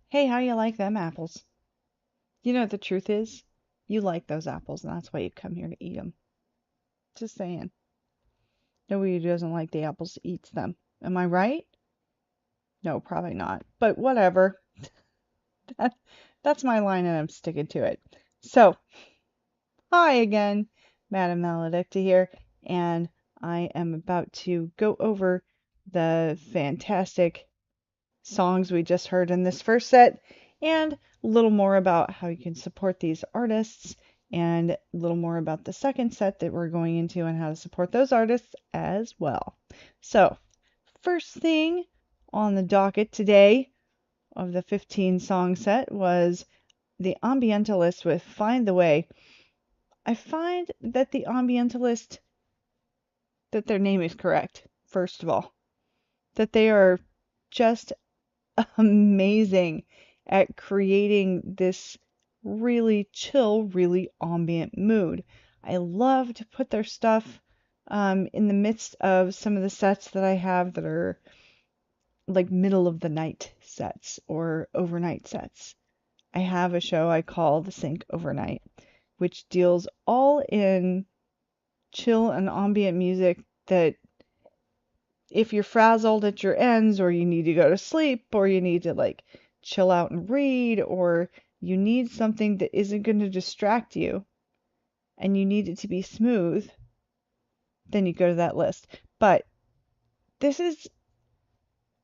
Hey, how you like them apples? You know what the truth is? You like those apples, and that's why you come here to eat them. Just saying. Nobody who doesn't like the apples eats them. Am I right? No, probably not. But whatever. That, that's my line, and I'm sticking to it. So, hi again, Madam Maledicta here, and I am about to go over the fantastic songs we just heard in this first set, and a little more about how you can support these artists, and a little more about the second set that we're going into and how to support those artists as well. So, first thing on the docket today of the 15 song set was the Ambientalist with Find the Way. I find that the Ambientalist, that their name is correct, first of all, that they are just amazing at creating this really chill, really ambient mood. I love to put their stuff in the midst of some of the sets that I have that are like middle of the night sets or overnight sets. I have a show I call The Sync Overnight, which deals all in chill and ambient music that if you're frazzled at your ends, or you need to go to sleep, or you need to like chill out and read, or you need something that isn't going to distract you and you need it to be smooth, then you go to that list. But this is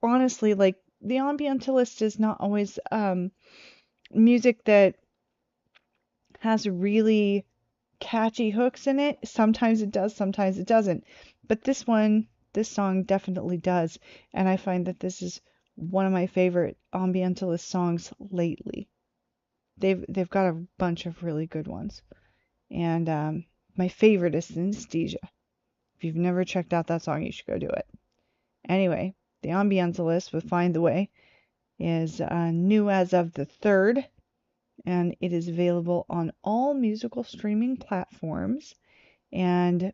honestly like the Ambientalist is not always music that has really catchy hooks in it. Sometimes it does, sometimes it doesn't. But this song definitely does. And I find that this is one of my favorite ambientalist songs lately. They've got a bunch of really good ones. And my favorite is Synesthesia. If you've never checked out that song, you should go do it. Anyway, the Ambientalist with Find the Way is new as of the 3rd, and it is available on all musical streaming platforms. And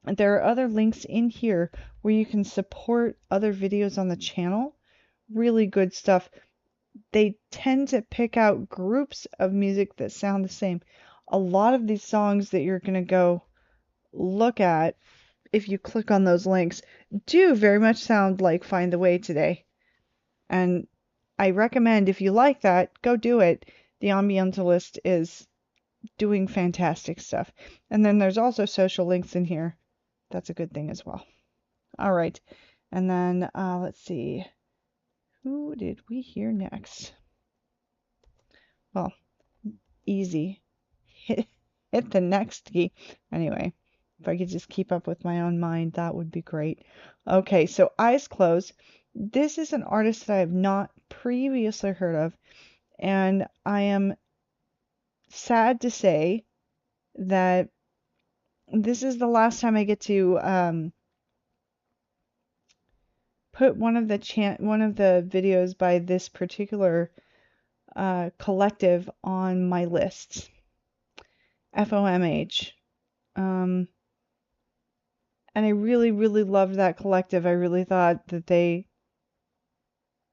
there are other links in here where you can support other videos on the channel. Really good stuff. They tend to pick out groups of music that sound the same. A lot of these songs that you're going to go look at, if you click on those links, do very much sound like Find the Way today. And I recommend, if you like that, go do it. The Ambientalist is doing fantastic stuff. And then there's also social links in here. That's a good thing as well. All right. And then let's see. Who did we hear next? Well, easy. Hit the next key. Anyway, if I could just keep up with my own mind, that would be great. Okay, so Eyes Closed. This is an artist that I have not previously heard of, and I am sad to say that this is the last time I get to put one of the videos by this particular collective on my lists. FOMH. And I really, really loved that collective. I really thought that they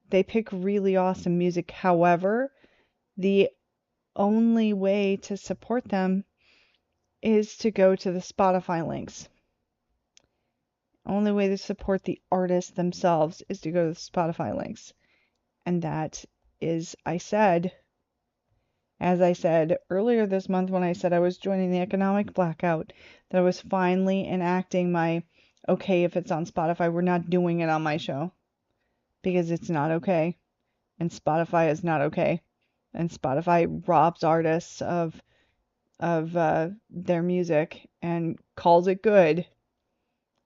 pick really awesome music. However, the only way to support them is to go to the Spotify links. Only way to support the artists themselves is to go to the Spotify links. And that is, as I said earlier this month when I said I was joining the economic blackout, that I was finally enacting my, okay, if it's on Spotify, we're not doing it on my show. Because it's not okay. And Spotify is not okay. And Spotify robs artists of their music and calls it good.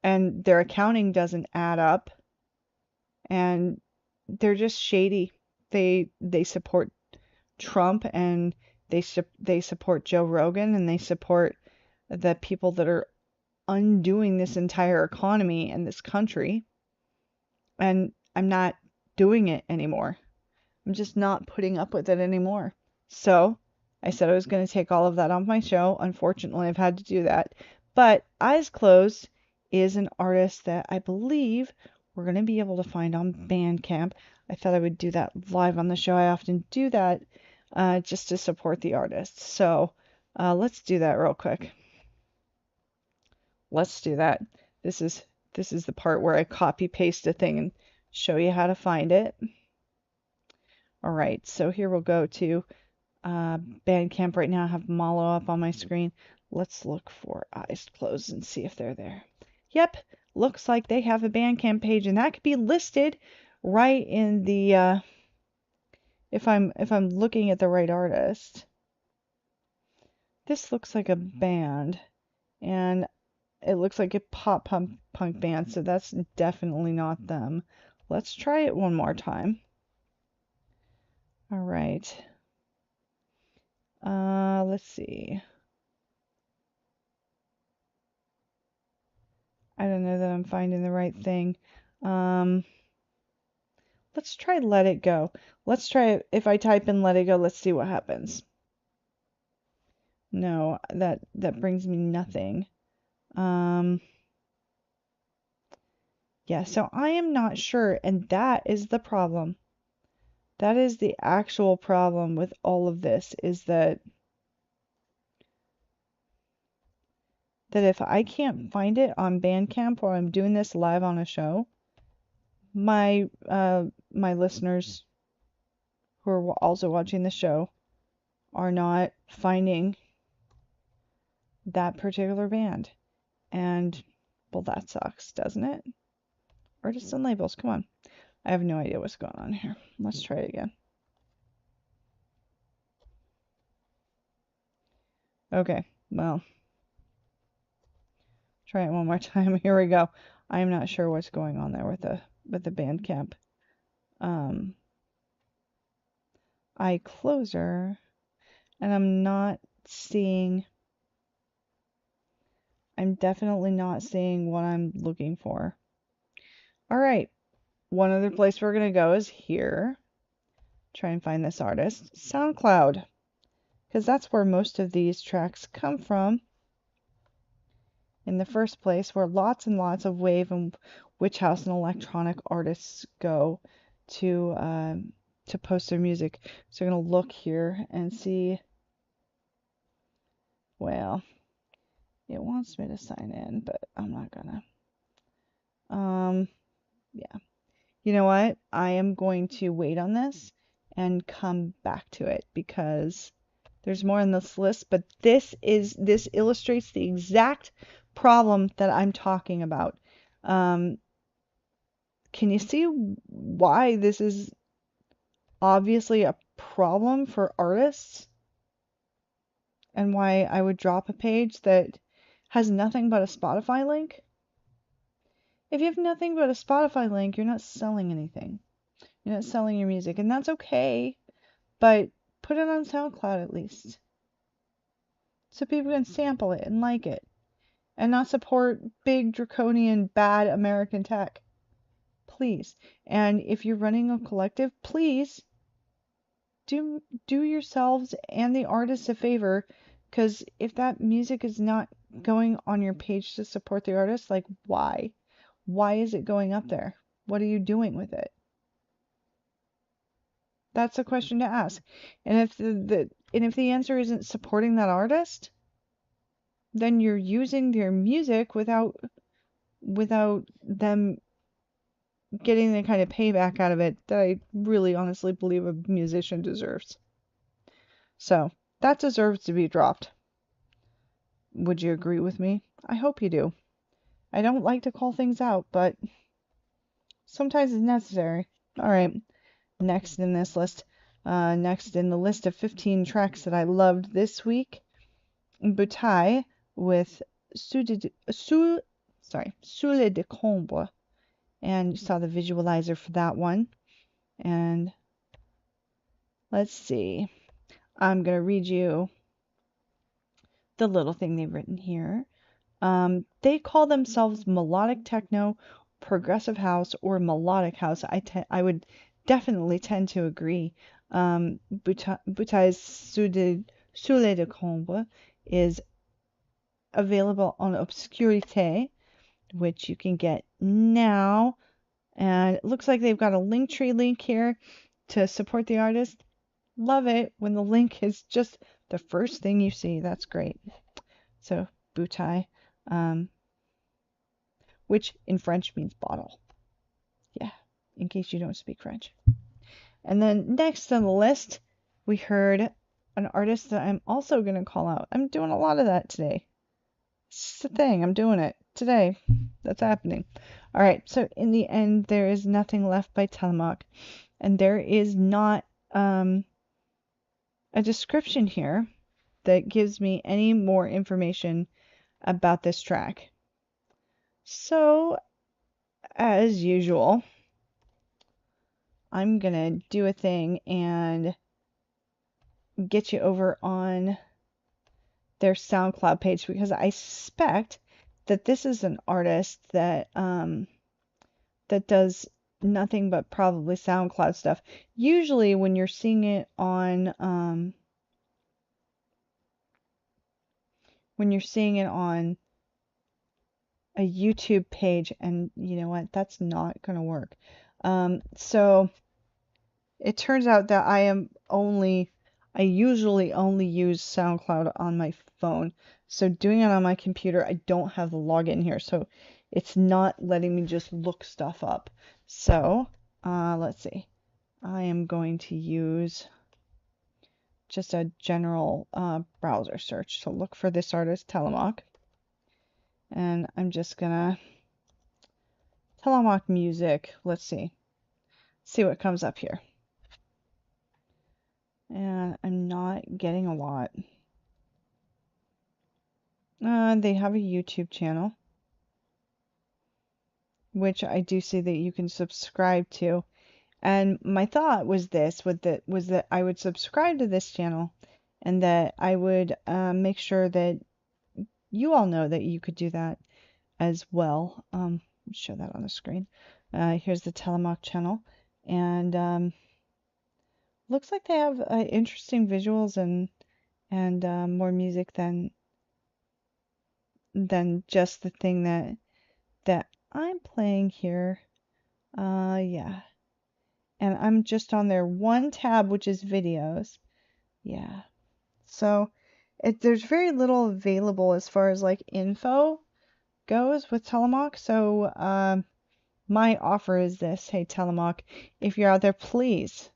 And their accounting doesn't add up. And they're just shady. They support Trump, and they support Joe Rogan, and they support the people that are undoing this entire economy in this country. And I'm not doing it anymore. I'm just not putting up with it anymore. So I said I was going to take all of that off my show. Unfortunately, I've had to do that. But Eyes Closed is an artist that I believe we're going to be able to find on Bandcamp. I thought I would do that live on the show. I often do that just to support the artists. So let's do that real quick. Let's do that. This is the part where I copy paste a thing and show you how to find it. All right, so here we'll go to Bandcamp right now. I have Malo up on my screen. Let's look for Eyes Closed and see if they're there. Yep, looks like they have a Bandcamp page, and that could be listed right in the if I'm looking at the right artist. This looks like a band, and it looks like a pop punk band, so that's definitely not them. Let's try it one more time. All right. Let's see. I don't know that I'm finding the right thing. Let's try Let It Go. Let's try it. If I type in Let It Go, let's see what happens. No, that brings me nothing. Yeah, so I am not sure, and that is the problem. That is the actual problem with all of this, is that if I can't find it on Bandcamp while I'm doing this live on a show, my listeners who are also watching the show are not finding that particular band. And, well, that sucks, doesn't it? Artists and labels, come on. I have no idea what's going on here. Let's try it again. Okay, well, try it one more time. Here we go. I'm not sure what's going on there with the Bandcamp. iCloser, and I'm definitely not seeing what I'm looking for. All right, one other place we're gonna go is here. Try and find this artist, SoundCloud, because that's where most of these tracks come from in the first place, where lots and lots of wave and witch house and electronic artists go to post their music. So I'm gonna look here and see. Well, it wants me to sign in, but I'm not gonna. Yeah. You know what? I am going to wait on this and come back to it because there's more on this list, but this illustrates the exact problem that I'm talking about. Can you see why this is obviously a problem for artists? And why I would drop a page that has nothing but a Spotify link? If you have nothing but a Spotify link, you're not selling anything. You're not selling your music, and that's okay, but put it on SoundCloud at least, so people can sample it and like it, and not support big, draconian, bad American tech. Please. And if you're running a collective, please do yourselves and the artists a favor, because if that music is not going on your page to support the artist, like, why? Why is it going up there? What are you doing with it? That's a question to ask. And if the answer isn't supporting that artist, then you're using their music without them getting the kind of payback out of it that I really honestly believe a musician deserves. So that deserves to be dropped. Would you agree with me? I hope you do. I don't like to call things out, but sometimes it's necessary. All right. Next in this list, next in the list of 15 tracks that I loved this week, Bouteille with Soule de Combre. And you saw the visualizer for that one. And let's see. I'm going to read you the little thing they've written here. They call themselves melodic techno, progressive house, or melodic house. I would definitely tend to agree. Bouteille's Soule de Combre is available on Obscurité, which you can get now And it looks like they've got a Linktree link here to support the artist. Love it when the link is just the first thing you see. That's great. So, bouteille, which in French means bottle. Yeah, in case you don't speak French. And then next on the list, we heard an artist that I'm also going to call out. I'm doing a lot of that today. It's the thing. I'm doing it today. That's happening. All right. So in the end, there is nothing left by Telemark, and there is not a description here that gives me any more information about this track. So, as usual, I'm gonna do a thing and get you over on their SoundCloud page, because I suspect that this is an artist that that does nothing but probably SoundCloud stuff. Usually when you're seeing it on a YouTube page, and you know what, that's not gonna work. So it turns out that I usually only use SoundCloud on my phone. So doing it on my computer, I don't have the login here. So it's not letting me just look stuff up. So let's see. I am going to use just a general browser search to look for this artist, Telemark. And I'm just gonna Telemark music. Let's see. See what comes up here. And I'm not getting a lot. They have a YouTube channel, which I do see that you can subscribe to. And my thought was that I would subscribe to this channel, and that I would make sure that you all know that you could do that as well. Show that on the screen. Here's the Telemark channel, and looks like they have interesting visuals and more music than just the thing that I'm playing here. Yeah. And I'm just on their one tab, which is videos. Yeah. So there's very little available as far as like info goes with Telemark. So my offer is this. Hey, Telemark, if you're out there, please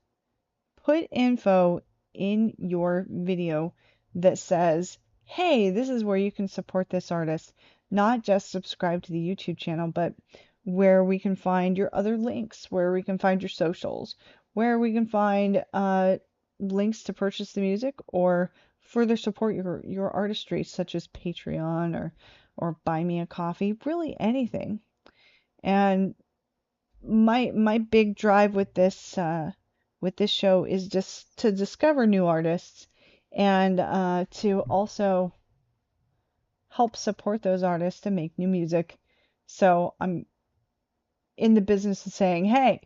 put info in your video that says, hey, this is where you can support this artist. Not just subscribe to the YouTube channel, but where we can find your other links, where we can find your socials, where we can find links to purchase the music or further support your artistry, such as Patreon or Buy Me a Coffee, really anything. And my big drive with this show is just to discover new artists and to also help support those artists to make new music. So I'm in the business of saying, hey,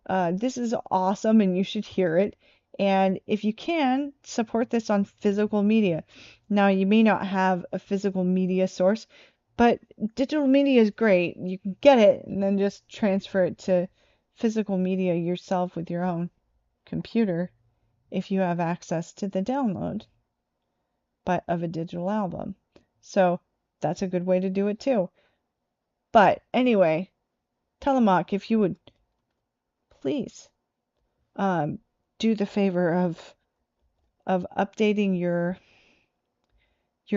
this is awesome and you should hear it. And if you can, support this on physical media. Now, you may not have a physical media source, but digital media is great. You can get it and then just transfer it to physical media yourself with your own computer if you have access to the download of a digital album. So that's a good way to do it too. But anyway, Telemark, if you would please do the favor of updating your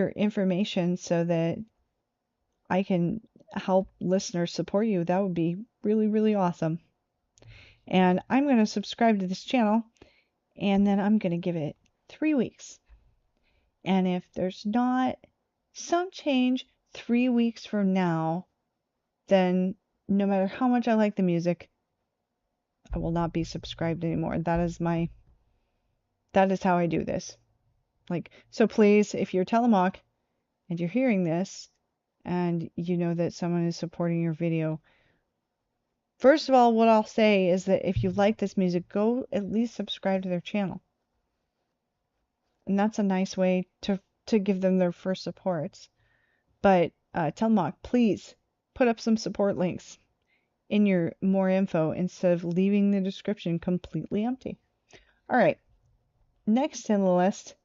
information so that I can help listeners support you, that would be really, really awesome. And I'm going to subscribe to this channel, and then I'm going to give it 3 weeks. And if there's not some change 3 weeks from now, then no matter how much I like the music, I will not be subscribed anymore. That is how I do this. So please, if you're Telemark and you're hearing this and you know that someone is supporting your video, first of all, what I'll say is that if you like this music, go at least subscribe to their channel. And that's a nice way to give them their first supports. But Telemark, please put up some support links. in your more info instead of leaving the description completely empty. All right, next in the list,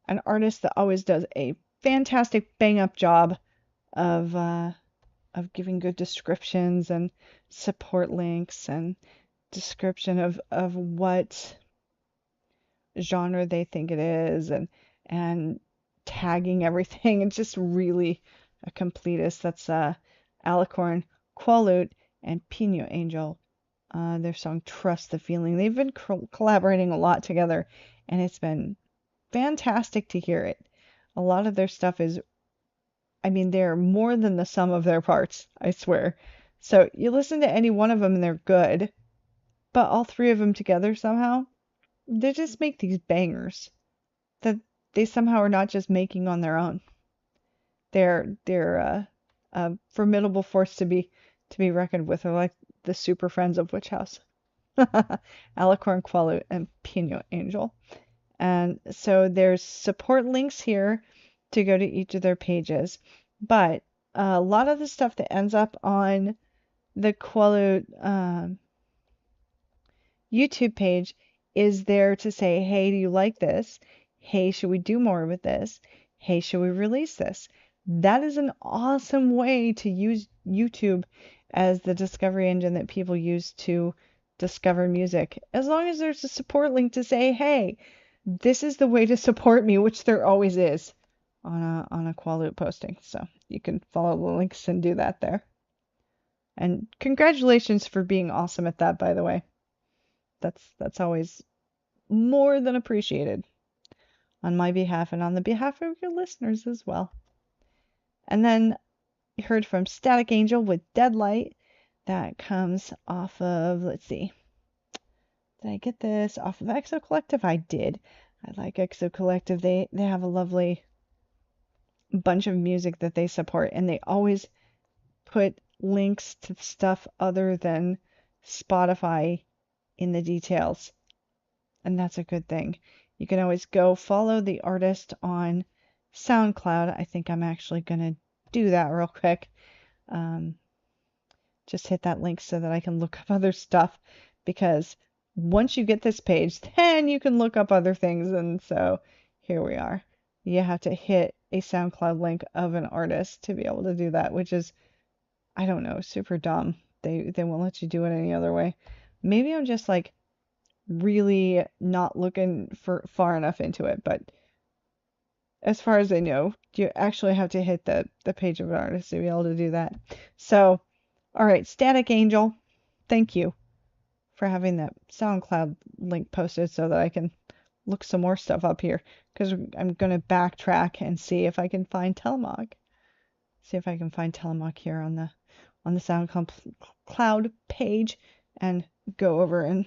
an artist that always does a fantastic bang-up job of giving good descriptions and support links and description of what genre they think it is and tagging everything. It's just really a completist. That's Alicorn, Qualut, and Pino Angel. Their song Trust the Feeling. They've been collaborating a lot together, and it's been fantastic to hear it. A lot of their stuff is, I mean, they're more than the sum of their parts, I swear. So you listen to any one of them and they're good, but all three of them together somehow, they just make these bangers that they somehow are not just making on their own. They're a formidable force to be reckoned with. They're like the super friends of Witch House. Alicorn, Qualut, and Pino Angel. And so there's support links here to go to each of their pages. But a lot of the stuff that ends up on the Qualut YouTube page is there to say, hey, do you like this? Hey, should we do more with this? Hey, should we release this? That is an awesome way to use YouTube as the discovery engine that people use to discover music. As long as there's a support link to say, hey, this is the way to support me, which there always is on a Qualut posting. So you can follow the links and do that there. And congratulations for being awesome at that, by the way. That's always more than appreciated on my behalf and on the behalf of your listeners as well. And then you heard from Static Angel with Deadlight. That comes off of, let's see, did I get this off of Exo Collective? I did. I like Exo Collective. They have a lovely bunch of music that they support, and they always put links to stuff other than Spotify in the details. And that's a good thing. You can always go follow the artist on SoundCloud. I think I'm actually going to do that real quick. Just hit that link so that I can look up other stuff, because once you get this page, then you can look up other things. And so here we are. You have to hit a SoundCloud link of an artist to be able to do that, which is, I don't know, super dumb. They won't let you do it any other way. Maybe I'm just like really not looking for far enough into it, but as far as I know, you actually have to hit the page of an artist to be able to do that. So, all right, Static Angel, thank you for having that SoundCloud link posted so that I can look some more stuff up here, because I'm going to backtrack and see if I can find Telemog. See if I can find Telemog here on the SoundCloud page and go over and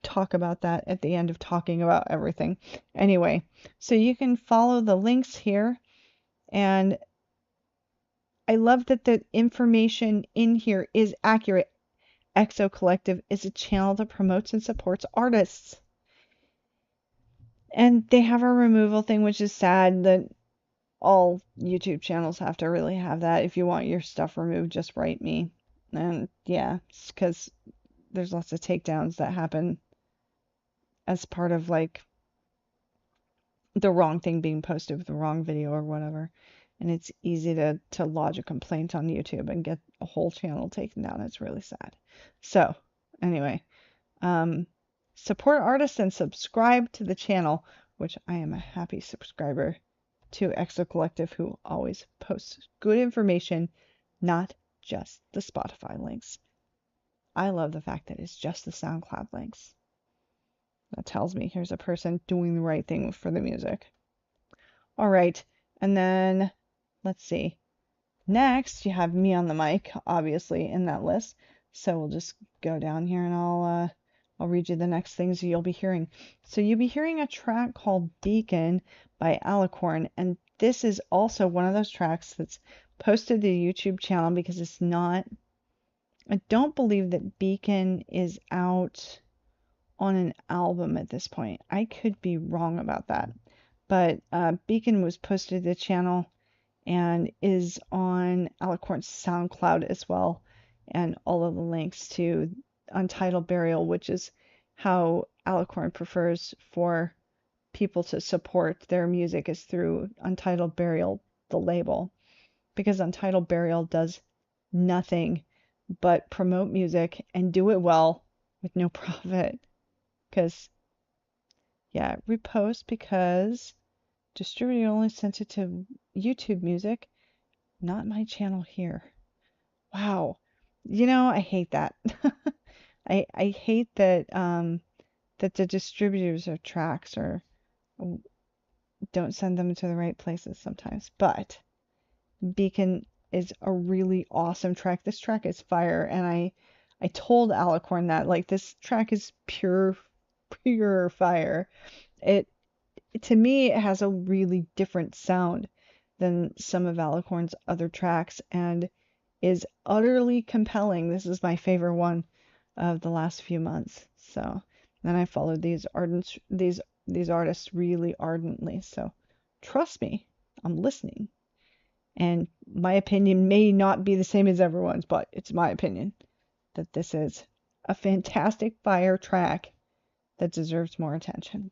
talk about that at the end of talking about everything. Anyway, so you can follow the links here, and I love that the information in here is accurate. Exo Collective is a channel that promotes and supports artists. And they have a removal thing, which is sad that all YouTube channels have to really have that. If you want your stuff removed, just write me. And yeah, it's because there's lots of takedowns that happen as part of like the wrong thing being posted with the wrong video or whatever. And it's easy to lodge a complaint on YouTube and get a whole channel taken down. It's really sad. So anyway, support artists and subscribe to the channel, which I am a happy subscriber to Exo Collective, who always posts good information, not just the Spotify links. I love the fact that it's just the SoundCloud links. That tells me here's a person doing the right thing for the music. All right, and then let's see. Next, you have me on the mic, obviously, in that list. So we'll just go down here and I'll read you the next things you'll be hearing. So you'll be hearing a track called Beacon by Alicorn, and this is also one of those tracks that's posted to the YouTube channel because it's not, I don't believe that Beacon is out on an album at this point. I could be wrong about that, but Beacon was posted to the channel and is on Alicorn's SoundCloud as well. and all of the links to Untitled Burial, which is how Alicorn prefers for people to support their music, is through Untitled Burial, the label, because Untitled Burial does nothing but promote music and do it well with no profit. Because, yeah, repost because distributor only sent it to YouTube Music, not my channel here. Wow. You know, I hate that. I hate that that the distributors of tracks don't send them to the right places sometimes. But Beacon is a really awesome track. This track is fire, and I told Alicorn that, like, this track is pure fire. To me, it has a really different sound than some of Alicorn's other tracks and is utterly compelling. This is my favorite one of the last few months. So then I followed these artists really ardently. So trust me, I'm listening. And my opinion may not be the same as everyone's, but it's my opinion that this is a fantastic fire track that deserves more attention.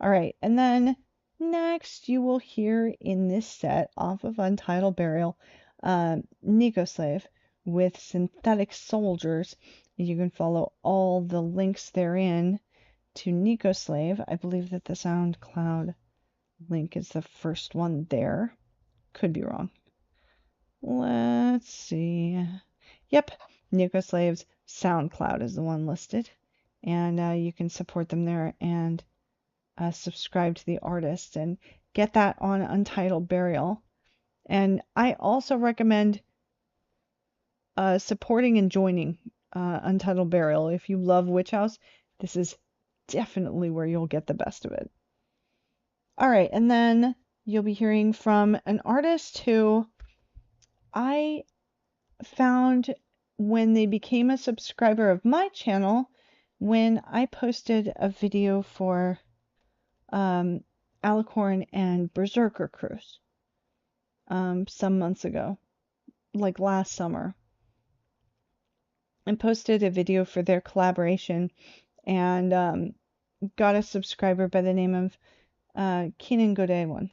All right, and then next you will hear in this set off of Untitled Burial, Slave with Synthetic Soldiers. You can follow all the links therein to Slave. I believe that the SoundCloud link is the first one there. Could be wrong. Let's see. Yep, Slave's SoundCloud is the one listed. And you can support them there and subscribe to the artist and get that on Untitled Burial. And I also recommend supporting and joining Untitled Burial. If you love Witch House, this is definitely where you'll get the best of it. All right, and then you'll be hearing from an artist who I found when they became a subscriber of my channel when I posted a video for Alicorn and Berserker Cruise some months ago, like last summer, and posted a video for their collaboration and got a subscriber by the name of Keenan Godewon.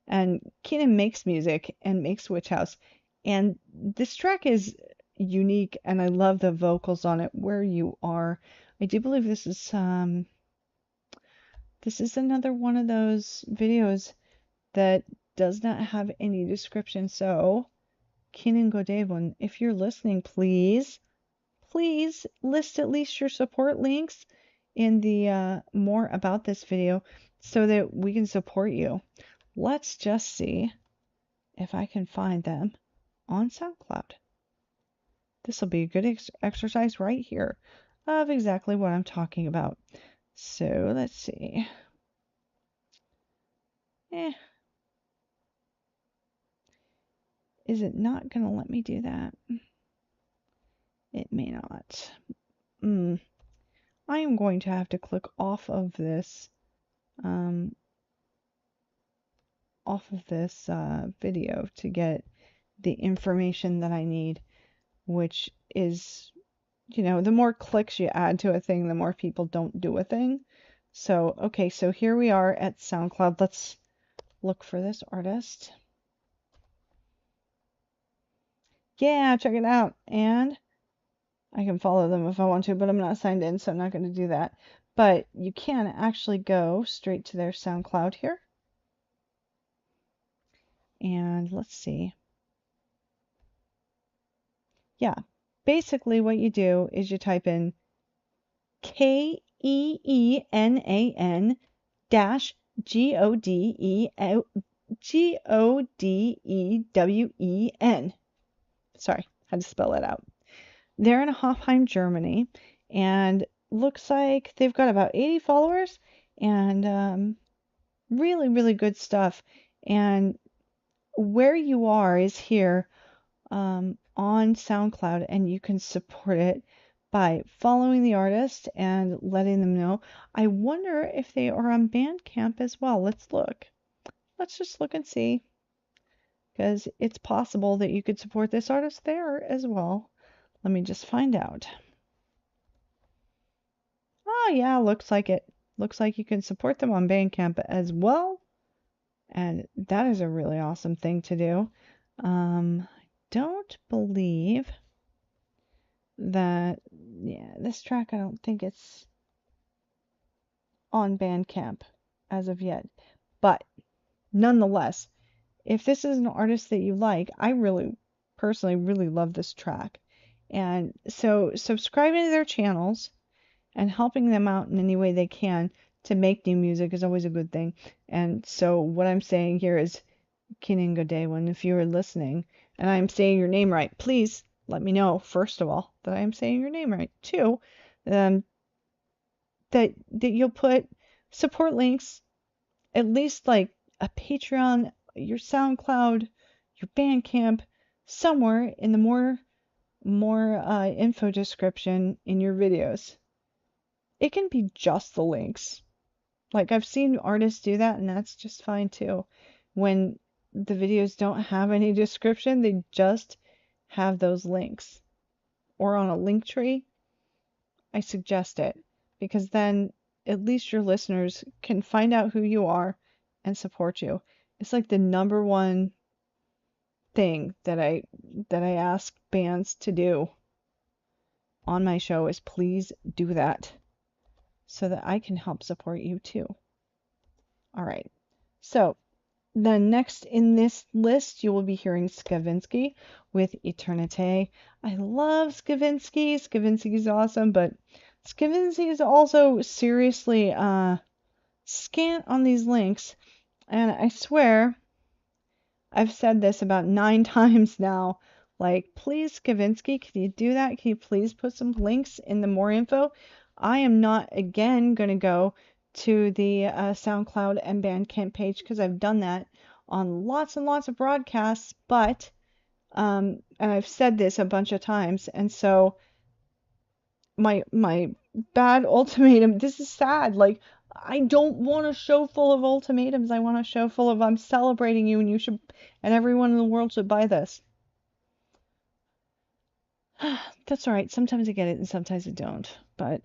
And Keenan makes music and makes Witch House, and this track is unique, and I love the vocals on it. Where You Are. I do believe this is another one of those videos that does not have any description. So, Keenan Godewon, if you're listening, please list at least your support links in the more about this video so that we can support you. Let's just see if I can find them on SoundCloud. This will be a good exercise right here of exactly what I'm talking about. So let's see. Is it not going to let me do that? It may not. I am going to have to click off of this video to get the information that I need, which is, you know, the more clicks you add to a thing, the more people don't do a thing. So, okay, so here we are at SoundCloud. Let's look for this artist. Yeah, check it out. And I can follow them if I want to, but I'm not signed in, so I'm not going to do that. But you can actually go straight to their SoundCloud here. And let's see. Yeah, basically what you do is you type in KEENAN dash GODEWEN. Sorry, had to spell it out. They're in Hoffenheim, Germany, and looks like they've got about 80 followers and really, really good stuff. And Where You Are is here on SoundCloud, and you can support it by following the artist and letting them know. I wonder if they are on Bandcamp as well. Let's look. Let's just look and see, because it's possible that you could support this artist there as well. Let me just find out. Oh yeah, looks like it. Looks like you can support them on Bandcamp as well. And that is a really awesome thing to do. I don't believe that, yeah, this track, I don't think it's on Bandcamp as of yet. But nonetheless, if this is an artist that you like, I really, personally, really love this track. And so subscribing to their channels and helping them out in any way they can to make new music is always a good thing. And so what I'm saying here is, Kiningo Daewon, if you are listening and I'm saying your name right, please let me know, first of all, that I am saying your name right. Two, that you'll put support links, at least like a Patreon, your SoundCloud, your Bandcamp, somewhere in the more info description in your videos. It can be just the links. Like, I've seen artists do that, and that's just fine too. When the videos don't have any description, they just have those links. Or on a link tree, I suggest it, because then at least your listeners can find out who you are and support you. It's like the number one thing that I ask bands to do on my show is please do that so that I can help support you too. All right. So then next in this list, you will be hearing Skavinsky with Eternité. I love Skavinsky. Skavinsky is awesome, but Skavinsky is also seriously scant on these links. And I swear, I've said this about 9 times now. Like, please, Skavinsky, can you do that? Can you please put some links in the more info? I am not, again, going to go to the SoundCloud and Bandcamp page because I've done that on lots and lots of broadcasts, but, and I've said this a bunch of times, and so my bad ultimatum, this is sad, like, I don't want a show full of ultimatums. I want a show full of I'm celebrating you and you should, and everyone in the world should buy this. That's all right. Sometimes I get it and sometimes I don't. But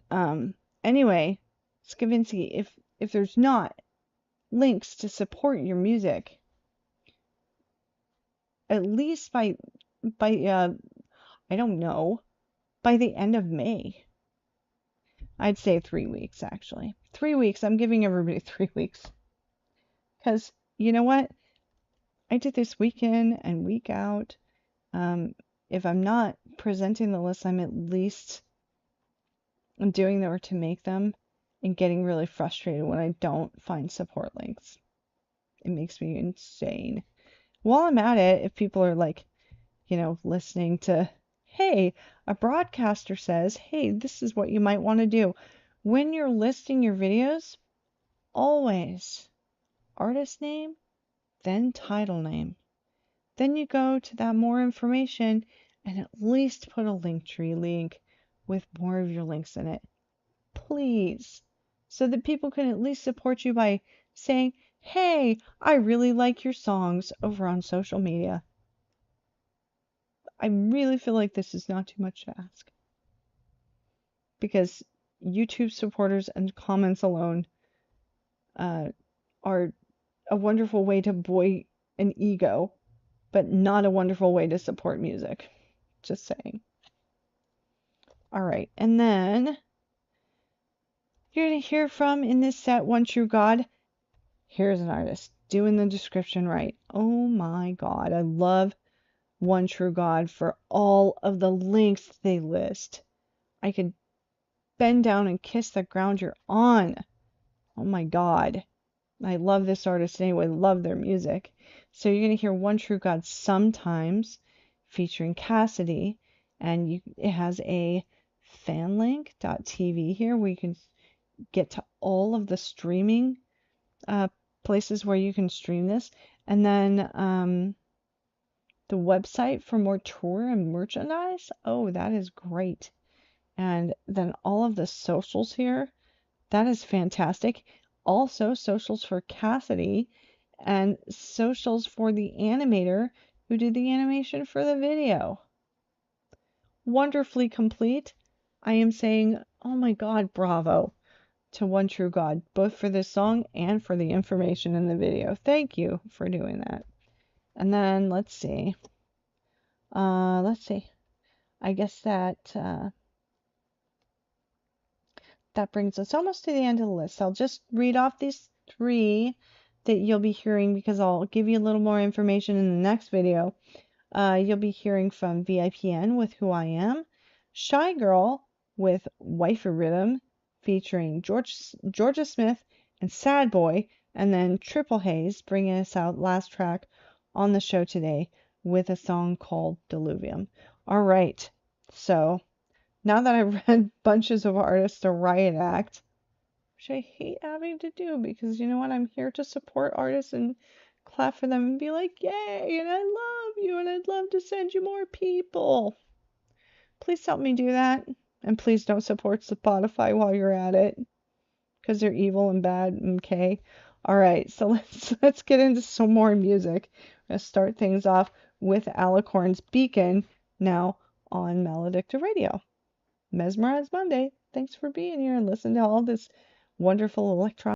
anyway, Skavinsky, if there's not links to support your music, at least by I don't know, by the end of May. I'd say 3 weeks, actually. 3 weeks. I'm giving everybody 3 weeks. Because, you know what? I did this week in and week out. If I'm not presenting the list, I'm at least doing them or to make them, and getting really frustrated when I don't find support links. It makes me insane. While I'm at it, if people are like, listening to, hey, a broadcaster says, hey, this is what you might want to do. When you're listing your videos, always artist name, then title name. Then you go to that more information and at least put a Linktree link with more of your links in it. Please. So that people can at least support you by saying, hey, I really like your songs over on social media. I really feel like this is not too much to ask. Because YouTube supporters and comments alone are a wonderful way to buoy an ego, but not a wonderful way to support music. Just saying. All right, and then you're going to hear from, in this set, One True God. Here's an artist doing the description right. Oh my God, I love One True God for all of the links they list. I could bend down and kiss the ground you're on. Oh my God. I love this artist anyway, love their music. So you're going to hear One True God Sometimes, featuring Cassidy, and it has a fanlink.tv here where you can get to all of the streaming places where you can stream this, and then the website for more tour and merchandise. Oh, that is great. And then all of the socials here, that is fantastic. Also socials for Cassidy and socials for the animator who did the animation for the video. wonderfully complete. I am saying, oh my God, bravo to One True God, both for this song and for the information in the video. Thank you for doing that. And then let's see. I guess that that brings us almost to the end of the list. I'll just read off these 3 that you'll be hearing because I'll give you a little more information in the next video. You'll be hearing from VIPN with Who I Am, Shy Girl with Wifey Rhythm featuring Georgia Smith and Sad Boy, and then Triple Haze bringing us out last track on the show today with a song called Diluvium. All right, so now that I've read bunches of artists to riot act, which I hate having to do because you know what? I'm here to support artists and clap for them and be like, yay, and I love you, and I'd love to send you more people. Please help me do that. And please don't support Spotify while you're at it, because they're evil and bad. Okay. All right, so let's get into some more music. I'm gonna start things off with Alicorn's Beacon now on Maledicta Radio. Mesmerized Monday. Thanks for being here and listening to all this wonderful electronic